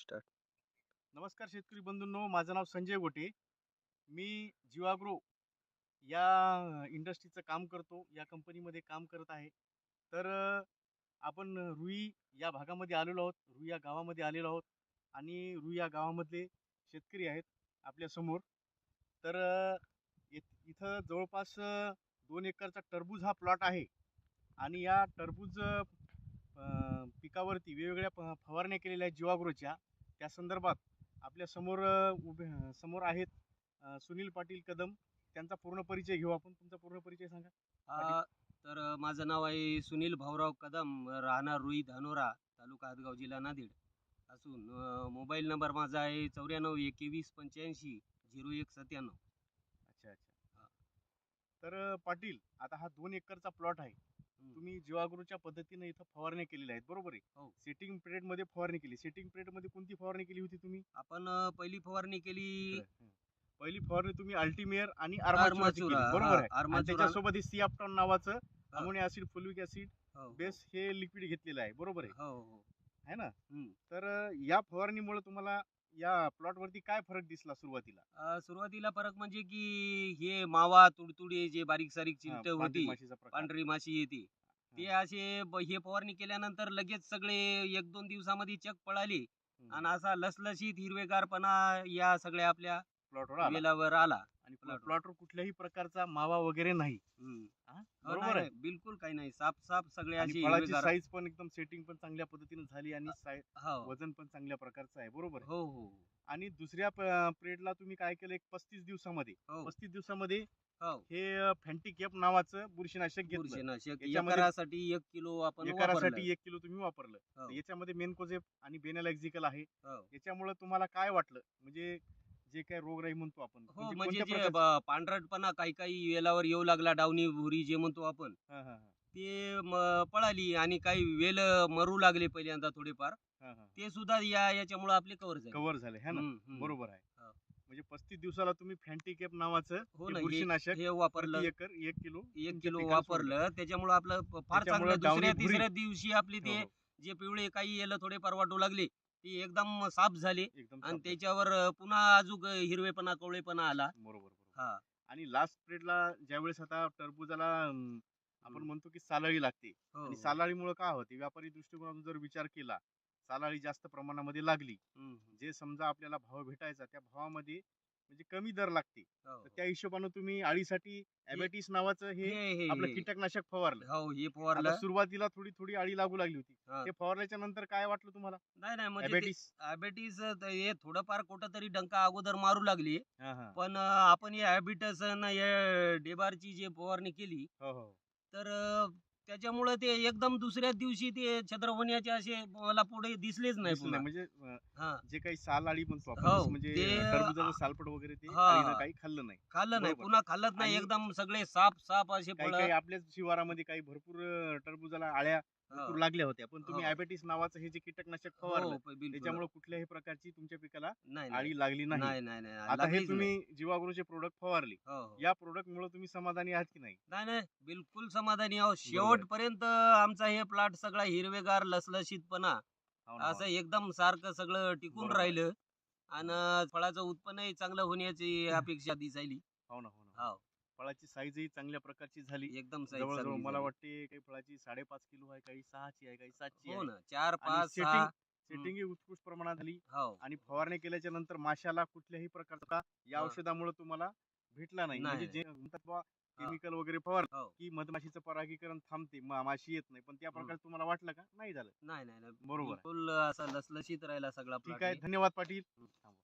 Start. नमस्कार शेतकरी बंधूंनो, माझं नाव संजय गोटे. मी जीवाग्रो या इंडस्ट्रीचं काम करतो, या कंपनीमध्ये काम करत आहे. तर आपण रुई या भागामध्ये आलेलो आहोत, रुई या गावामध्ये आलेलो आहोत आणि रुई या गावामधले शेतकरी आहेत आपल्या समोर. तर इथं जवळपास 2 एकरचा टरबूज हा प्लॉट आहे आणि या टरबूज पिकावरती वेगवेगळ्या फवारण्या केलेल्या आहेत जीवाग्रोच्या. त्या संदर्भात आपल्या समोर समोर आहेत सुनील पाटील कदम. त्यांचा पूर्ण परिचय घेऊ आपण. तुमचा पूर्ण परिचय सांगा पाटील. माझं नाव आहे सुनील भाऊराव कदम, राहणार रुई धानोरा, तालुका हदगाव, जिल्हा नांदेड असून मोबाईल नंबर माझा आहे 94 21 85 01 97. अच्छा अच्छा. तर पाटील, आता हा 2 एकरचा प्लॉट आहे. तुम्ही जीवाग्रोच्या पद्धतीने इथं फवारणी केलेल्या आहेत, बरोबर आहे? हो. सेटिंग पिरियड मध्ये फवारणी केली. सेटिंग पिरियड मध्ये कोणती फवारणी केली होती तुम्ही? आपण पहिली फवारणी केली पहिली फवारणी तुम्ही अल्टीमेअर आणि आर्माचुराची केली, आर्माचुरा, बरोबर आहे? आणि आर्माचुरा. त्याच्यासोबत सियाप्टॉन नावाचं हा. अमोनिया ऍसिड, फुलिक ऍसिड हो, बेस हे लिक्विड घेतलेलं आहे, बरोबर आहे? हो, हो. है ना? हम्म. तर या फवारणीमुळे तुम्हाला या प्लॉट वरती काय फरक दिसला सुरुवातीला? सुरुवातीला फरक म्हणजे की हे मावा तुडतुडे जे बारीक सारीक चिलट पांढरी होती, माशीचा प्रकार. पांढरी माशी येते, ते असे हे फवारणी केल्यानंतर लगेच सगळे 1-2 दिवसामध्ये चक पळाली आणि असा लसलशीत हिरवेगारपणा या सगळ्या आपल्या प्लॉटवर आला वेलावर आला. आणि प्लॉटवर कुठल्याही प्रकारचा मावा वगैरे नाही. हा? बरोबर आहे. बिलकुल काही नाही, साफ सगळे आणि असे फळाची हिरवेगार. साईज पण एकदम सेटिंग पण चांगल्या पद्धतीने झाली आणि हो, वजन पण चांगल्या प्रकारचं आहे, बरोबर आहे? हो, हो, आणि दुसऱ्या पिरियडला तुम्ही काय केलं, एक 35 दिवसामध्ये हो, 35 दिवसामध्ये हो. हे फॅन्टिकॅप नावाचं बुरशीनाशक घेतलं. बुरशीनाशक याच्यामध्ये एकरासाठी 1 किलो आपण एकरासाठी वापरलं. 1 किलो तुम्ही वापरलं. हो. तर याच्यामध्ये मेनकोजेब आणि बेनालॅक्झिकल आहे. हो. याच्यामुळे तुम्हाला काय वाटलं, म्हणजे जे काय रोगराई म्हणतो आपण, हो, म्हणजे म्हणजे कोणत्या जे प्रकारचं? पांढरटपणा काही वेलावर येऊ लागला, डावणी भुरी जे म्हणतो आपण, हा हा ते पळाली आणि काही वेल मरू लागले पहिल्यांदा थोडेफार, हा ते सुद्धा याच्यामुळे आपले कव्हर झाले. कव्हर झाले, है ना? बरोबर आहे. हो. म्हणजे 35 दिवसाला तुम्ही फॅन्टिकॅप नावाचं हो हे ना, बुरशीनाशक हे वापरलं, प्रति एकर 1 किलो 1 तुमच्या किलो पिकाला सोडलं. वापरलं, त्याच्यामुळे आपलं फार त्याच्यामुळं चांगलं. डावणी दुसऱ्या भुरी- तिसऱ्या दिवशी आपली हो, ते हो. जे पिवळे काही येलं थोडेफार वाटू लागले, ते एकदम साफ झाले एकदम आणि साफ. त्याच्यावर पुन्हा अजून हिरवेपणा कवळेपणा आला. बरोबर बरोबर. हा. आणि लास्ट पिरियडला ज्यावेळेस आता टरबुजाला आपण म्हणतो की सालाळी लागते, हो, आणि हो. सालाळीमुळे काय होते, व्यापारी दृष्टिकोनातून जर विचार केला, सालाळी जास्त प्रमाणामध्ये लागली, हम्म. जे समजा आपल्याला भाव भेटायचा त्या भावामध्ये म्हणजे कमी दर लागते. हो. तर त्या हिशोबानं तुम्ही अळीसाठी ॲबॅटिस नावाचं हे हे आपलं हे- कीटकनाशक फवारलं. हो, हे आता फवारलं. सुरुवातीला थोडी थोडी अळी लागू लागली होती. हा. ते फवारल्याच्या नंतर काय वाटलं तुम्हाला? नाही म्हणजे ॲबॅटिस. ॲबेटीस हे थोडंफार कुठं तरी डंका अगोदर मारू लागली, हा हा. पण आपण हे ॲबिटस हे डेबारची जे फवारणी केली, हो हो. तर त्याच्यामुळे ते एकदम दुसऱ्याच दिवशी ते छद्र होण्याचे असे मला पुढे दिसलेच नाही दिसलं नाही. पुन्हा. म्हणजे हा. जे काही साल अळी म्हणतो आपण, हो, जसं म्हणजे ते टरबुजाचं सालपट वगैरे, ते हा. अळीनं काही खाल्लं नाही. खाल्लं नाही, बरोबर. पुन्हा खाल्लंच नाही, आणि एकदम सगळे साफ असे काही फळ. काही आपल्याच शिवारामध्ये काही भरपूर टरबुजाला आळ्या भरपूर लागल्या होत्या, पण तुम्ही हो. ॲबॅटिस नावाचं हे जे कीटकनाशक हो, फवारलं, बिलकुल. त्याच्यामुळे कुठल्याही प्रकारची तुमच्या पिकाला नाही आळी लागली नाही. नाही नाही नाही, आता हे लागलीच तुम्ही नाही. जीवाग्रोचे प्रोडक्ट फवारले, हो, हो. या प्रोडक्ट मुळे तुम्ही समाधानी आहात की नाही? नाही बिलकुल समाधानी आहोत. शेवटपर्यंत आमचा हे प्लॉट सगळा हिरवेगार लसलशीतपणा हो ना, हो असं ना. एकदम सारखं सगळं टिकून बरोबर. राहिलं आणि फळाचं उत्पन्नही चांगलं होण्याची अपेक्षा दिसायली. हो ना, हो ना. हो, फळाची साईजही चांगल्या प्रकारची झाली. एकदम साईज जवळजवळ चांगली मला झाली. वाटते काही फळाची 5.5 किलो आहे, काही 6ची आहे, काही 7ची हो आहे. ना, 4, आणि 5, 6. सेटिंग ही उत्कृष्ट प्रमाणात झाली. हो. आणि फवारणी केल्याच्या नंतर माशाला कुठल्याही प्रकारचा या हा. औषधामुळे तुम्हाला भेटला नाही. म्हणजे नाही. जे म्हणतात बा केमिकल वगैरे फवारलं हो. की मधमाशीचं परागीकरण थांबते, माशी येत नाही, पण त्या प्रकारे तुम्हाला वाटलं का? नाही झालं. नाही बरोबर आहे. बिलकुल असा लसलशीत राहिला सगळा ठीक प्लॉट. आहे, धन्यवाद पाटील. थांबा.